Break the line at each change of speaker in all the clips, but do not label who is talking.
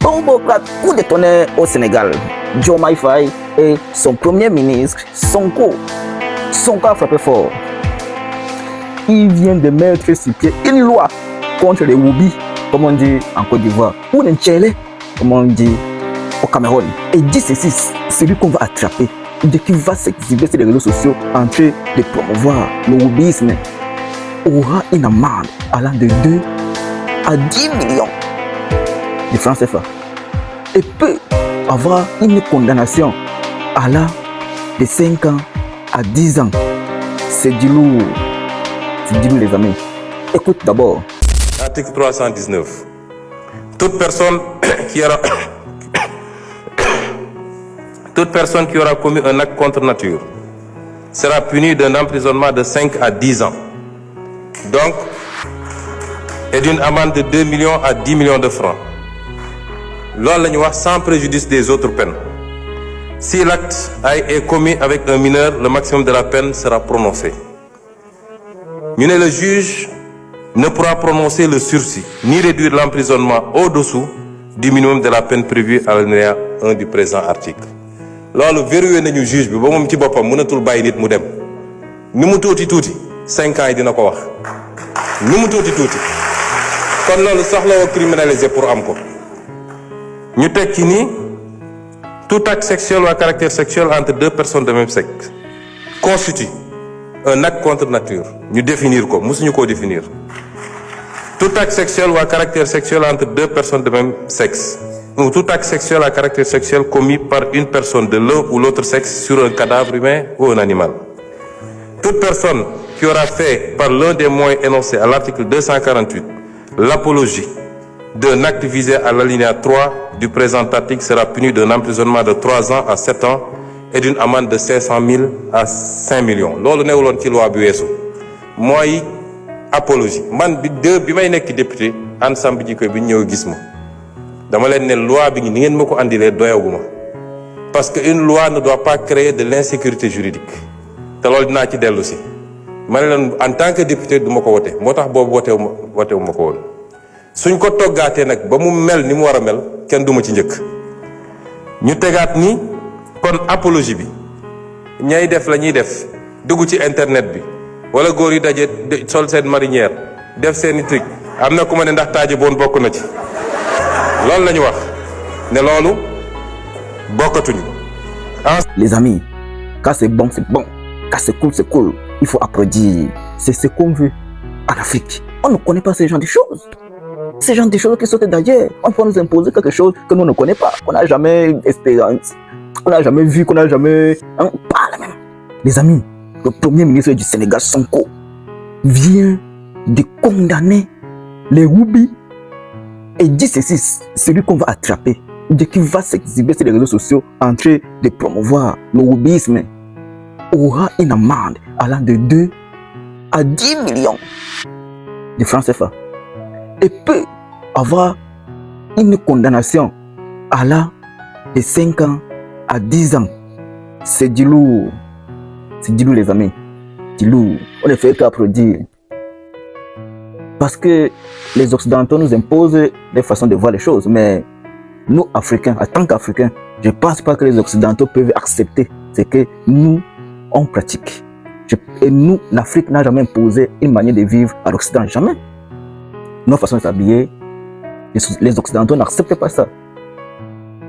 Bombocrate coup détonné au Sénégal. Diomaye Faye et son premier ministre, Sonko. Sonko a frappé fort. Il vient de mettre sur pied une loi contre les Woubi, comme on dit en Côte d'Ivoire, ou les Tchèlè, comme on dit au Cameroun. Et dit ceci, celui qu'on va attraper, dès qu'il va s'exhiber sur les réseaux sociaux en train de promouvoir le Woubisme, aura une amende allant de 2 à 10 millions de francs CFA et peut avoir une condamnation allant de 5 ans à 10 ans. C'est du lourd. C'est du lourd, les amis. Écoute d'abord.
Article 319. Toute personne qui aura commis un acte contre nature sera punie d'un emprisonnement de 5 à 10 ans. Donc, et d'une amende de 2 millions à 10 millions de francs. L'on le voit sans préjudice des autres peines. Si l'acte est commis avec un mineur, le maximum de la peine sera prononcé. Le juge ne pourra prononcer le sursis, ni réduire l'emprisonnement au-dessous du minimum de la peine prévue à l'alinéa 1 du présent article. Loolu verrouillé nañu juge bi ba moom ci boppam mënatul bàyyi nit mu dem ni mu tuuti 5 ans yi dina ko wax ni mu tuuti kon loolu soxlawoo criminalisé pour am ko ñu teg ci ni tout acte sexuel ou à caractère sexuel entre deux personnes de même sexe constitue un acte contre nature ñu définir ko mësuñu koo définir. Tout acte sexuel ou à caractère sexuel entre deux personnes de même sexe ou tout acte sexuel à caractère sexuel commis par une personne de l'un ou l'autre sexe sur un cadavre humain ou un animal. Toute personne qui aura fait par l'un des moyens énoncés à l'article 248 l'apologie d'un acte visé à l'alinéa 3 du présent article sera puni d'un emprisonnement de 3 ans à 7 ans et d'une amende de 500 000 à 5 millions. Loolu newuloon ci loi bi weesu mooy apologie man bi may nekk député ensemble ji koy bi ñëw gis ma dama leen ne loi bi ni ngeen ma ko andilee doyaguma parce que une loi ne doit pas créer de l'insécurité juridique te loolu dinaa ci dellu si ma ne leen en tant que député du ma ko wote moo tax boobu wotewu ma ko woon suñ ko toggaatee nag ba mu mel ni mu war a mel kenn du ma ci njëkk ñu tegaat ni kon apologie bi ñay def la ñuy def dugg ci internet bi wala góor yi daje sol seen marinière def seeni truc am na ku ma ne ndax taaje boon bokk na ci loolu la ñu wax ne loolu bokkatuñu.
Les amis, quand c'est bon, quand c'est cool, il faut applaudir. C'est ce qu'on veut en Afrique. On ne connaît pas ce genre de choses. Ces gens de choses qui sortent d'ailleurs. On peut nous imposer quelque chose que nous ne connaissons pas, qu'on n'a jamais expérience, qu'on n'a jamais vu, qu'on n'a jamais... On parle même. Les amis, le premier ministre du Sénégal, Sonko, vient de condamner les Woubi et dit ceci, celui qu'on va attraper, dès qu'il va s'exhiber sur les réseaux sociaux en train de promouvoir le Woubisme, aura une amende allant de 2 à 10 millions de francs CFA et peut avoir une condamnation allant de 5 ans à 10 ans. C'est du lourd. C'est du lourd, les amis. Du lourd. On ne fait qu'applaudir. Parce que les Occidentaux nous imposent des façons de voir les choses. Mais nous, Africains, en tant qu'Africains, je ne pense pas que les Occidentaux peuvent accepter ce que nous, on pratique. Et nous, l'Afrique n'a jamais imposé une manière de vivre à l'Occident. Jamais. Nos façons de s'habiller, les Occidentaux n'acceptent pas ça.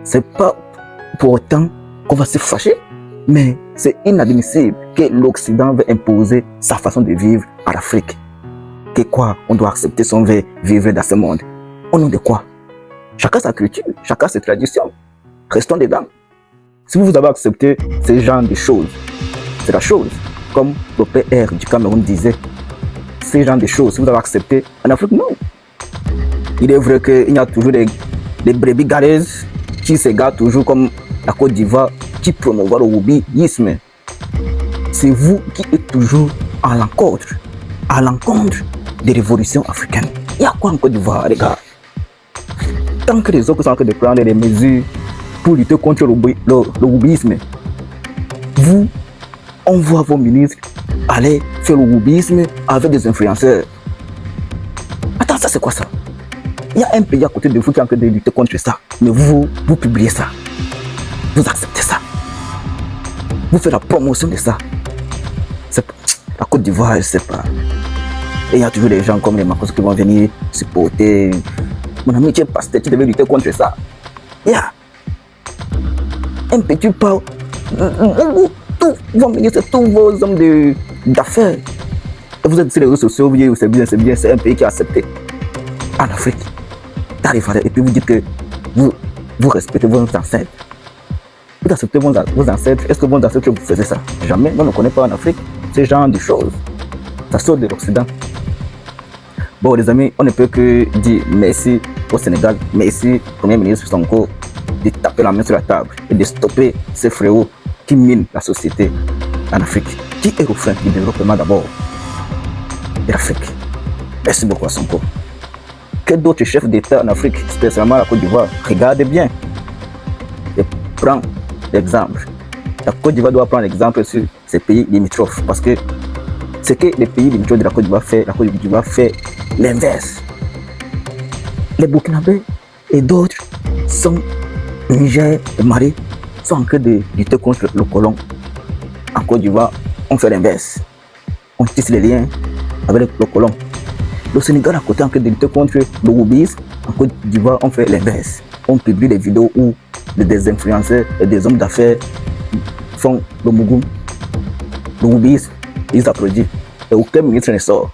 C'est pas pour autant qu'on va se fâcher, mais c'est inadmissible que l'Occident veut imposer sa façon de vivre à l'Afrique. Que quoi? On doit accepter son vivre dans ce monde. Au nom de quoi? Chacun sa culture, chacun ses traditions. Restons dedans. Si vous avez accepté ce genre de choses, c'est la chose. Comme le PR du Cameroun disait, ce genre de choses, si vous avez accepté, en Afrique, non. Il est vrai qu'il y a toujours des brebis galeuses qui se gardent toujours comme la Côte d'Ivoire, qui promouvoient le woubisme. C'est vous qui êtes toujours à l'encontre des révolutions africaines. Il y a quoi en Côte d'Ivoire, les gars? Tant que les autres sont en train de prendre des mesures pour lutter contre le woubisme, vous, on voit vos ministres aller faire le woubisme avec des influenceurs. Attends, ça c'est quoi ça? Il y a un pays à côté de vous qui est en train de lutter contre ça. Mais vous publiez ça. Vous acceptez ça. Vous faites la promotion de ça. La Côte d'Ivoire, je ne sais pas. Et il y a toujours des gens comme les Marcos qui vont venir supporter. Mon ami, tu es pasteur, tu devais lutter contre ça. Yeah. Un petit pas. Tous vos ministres, tous vos hommes d'affaires. Et vous êtes sur les réseaux sociaux, vous dites c'est bien, c'est un pays qui a accepté. En Afrique. Et puis vous dites que vous respectez vos ancêtres. Vous acceptez vos ancêtres. Est-ce que vos ancêtres vous faisaient ça? Jamais. Moi, on ne connaît pas en Afrique ce genre de choses. Ça sort de l'Occident. Bon, les amis, on ne peut que dire merci au Sénégal, merci au Premier ministre Sonko de taper la main sur la table et de stopper ces fléaux qui minent la société en Afrique, qui est au frein du développement d'abord de l'Afrique. Merci beaucoup à Sonko. Que d'autres chefs d'État en Afrique, spécialement la Côte d'Ivoire, regardez bien et prends l'exemple. La Côte d'Ivoire doit prendre l'exemple sur ces pays limitrophes parce que ce que les pays limitrophes de la Côte d'Ivoire fait, la Côte d'Ivoire fait l'inverse. Les Burkinabés et d'autres sont, Niger et Mali, sont en train de lutter contre le colon. En Côte d'Ivoire, on fait l'inverse. On tisse les liens avec le colon. Le Sénégal à côté en train de lutter contre le wokisme. En Côte d'Ivoire, on fait l'inverse. On publie des vidéos où des influenceurs et des hommes d'affaires font le mougou, le wokisme. Ils applaudissent. Et aucun ministre ne sort.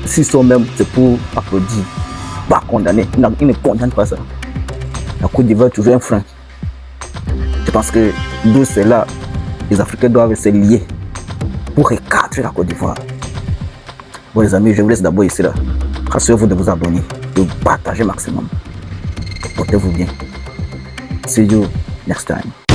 S'ils sont même, c'est pour applaudir, pas condamner. Ils ne condamnent pas ça. La Côte d'Ivoire est toujours un frein. Je pense que d'où c'est là, les Africains doivent se lier pour recadrer la Côte d'Ivoire. Bon les amis, je vous laisse d'abord ici là. Rassurez-vous de vous abonner, de vous partager maximum. Et portez-vous bien. See you next time.